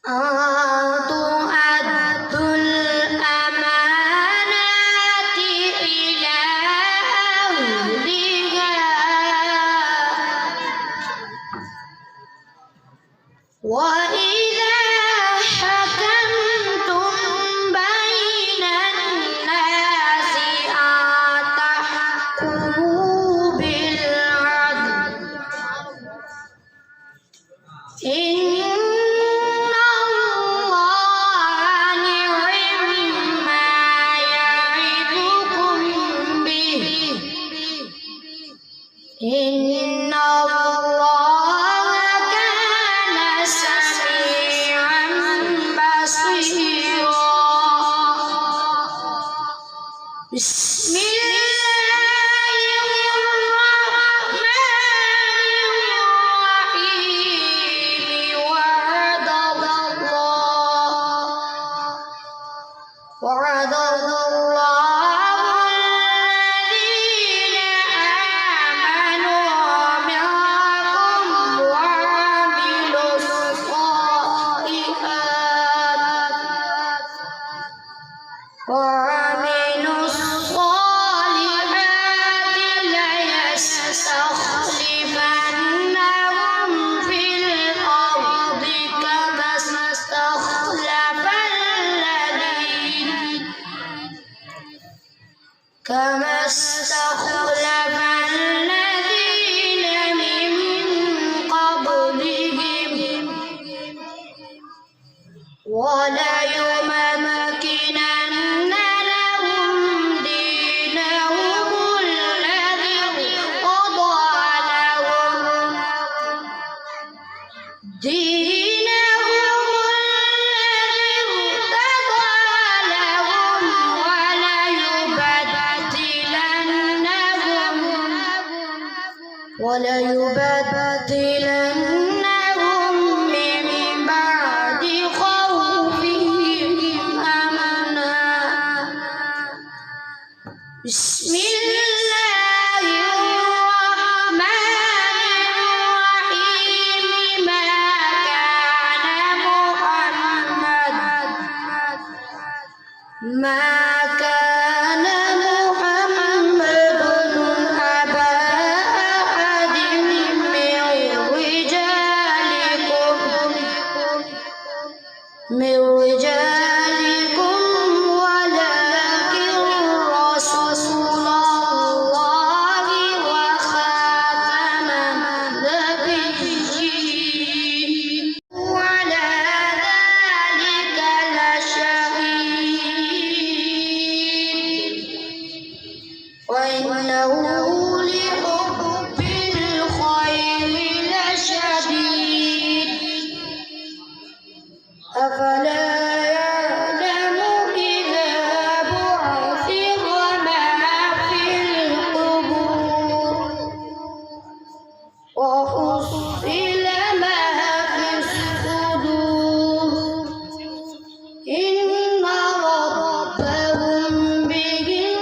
تؤدوا الأمانات إلى أهلها وإذا حكمتم بين الناس أن تحكموا بالعدل إن الله نعم ما يعظكم به إن الله كان سميعا بصيرا. بسم الله الرحمن الرحيم. وعد الله الذين آمنوا منكم وعملوا الصالحات ليستخلفنهم في الأرض كما استخلف الذين من قبلهم وليمكنن لهم دينهم الذي ارتضى لهم وليبدلنهم من بعد خوفهم أمنا. بسم الله الرحمن الرحيم. ما كان محمد أبا أحد من رجالكم ولكن رسول الله وخاتم النبيين وعلى ذلك لشهيد وإنه لحب الخير لشديد. أفلا يعلم إذا بعثر ما في القبور وحصل ما في الصدور إن ربهم بهم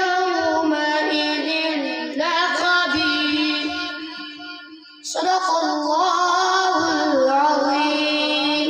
يومئذ لخبير. صدق الله العظيم.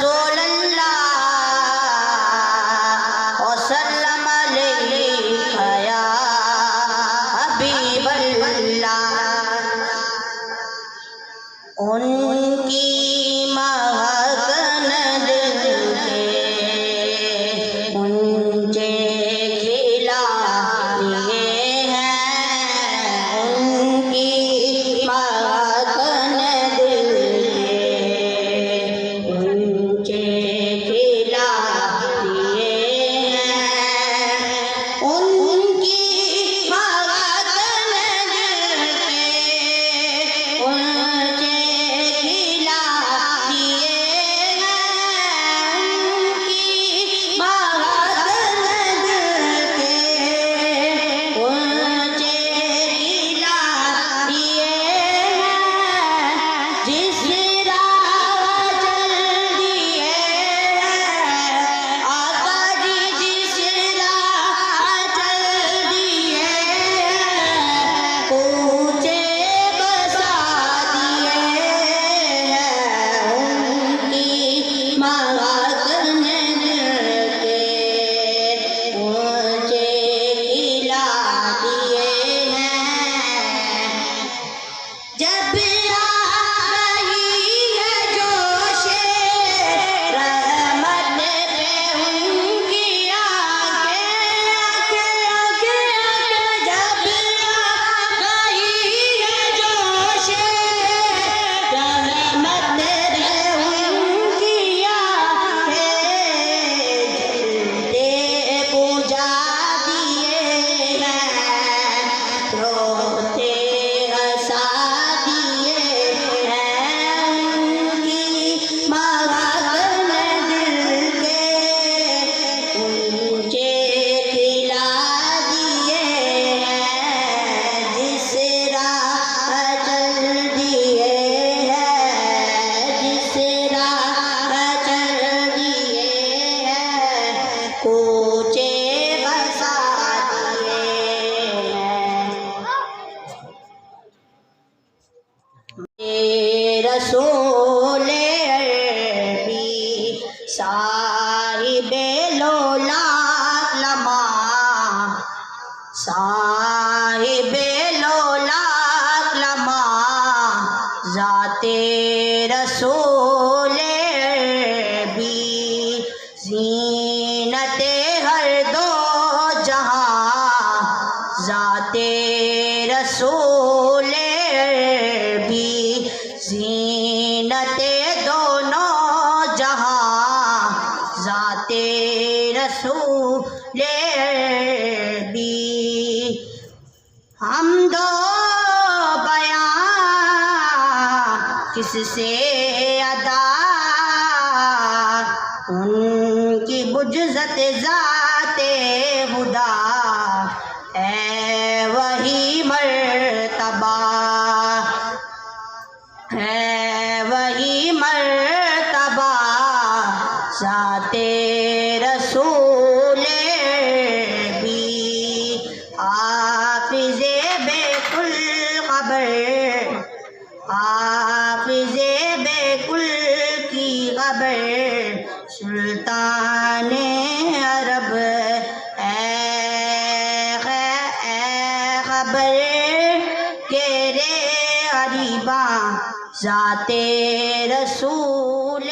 رسول اللہ وسلم علیک یا حبیب اللہ۔ ان کی مہک نے دل کے اونچے کھلا دیے ہیں، ان کی مہک نے دل کے اونچے کھلا دیے ہیں، ان کی مہک نے دل کے اونچے کھلا دیے ہیں، ان کی مہک نے دل کے اونچے کھلا دیے ہیں، جس راہ چل دیے ہیں آقا جی، جس راہ چل دیے ہیں کوچے بسا دیے ہیں، ان کی مہک نے دل کے اونچے کھلا دیے ہیں۔ جب آ رہی ہے جوش رحمت پہ ان کی آنکھیں، جب آ رہی ہے جوش رحمت پہ ان کی آنکھیں، جلتے پوجا دیے ہیں، روتے ہنسا دیے ہیں، ان کی مہک نے دل کے اونچے کھلا دیے ہیں، جس راہ چل دیے ہیں، جس راہ چل دیے ہیں کوچے بسا دیے ہیں۔ رسول عربی صاحب لولاک لمع، صاحب لولاک لمع، ذات رسول عربی زینت ہر دو جہاں، ذات رسول عربی زینت دونوں جہاں، ذات رسول عربی۔ حمد و بیان کس سے ادا، ان کی بجزت ذات خدا ہے وہی مرتبہ، ہے وہی مرتبہ، ذات رسول عربی۔ حافظ بے کل خبر، حافظ بے کل کی خبر، سلطان عرب اے خبر کے رے غریباں، ذات رسول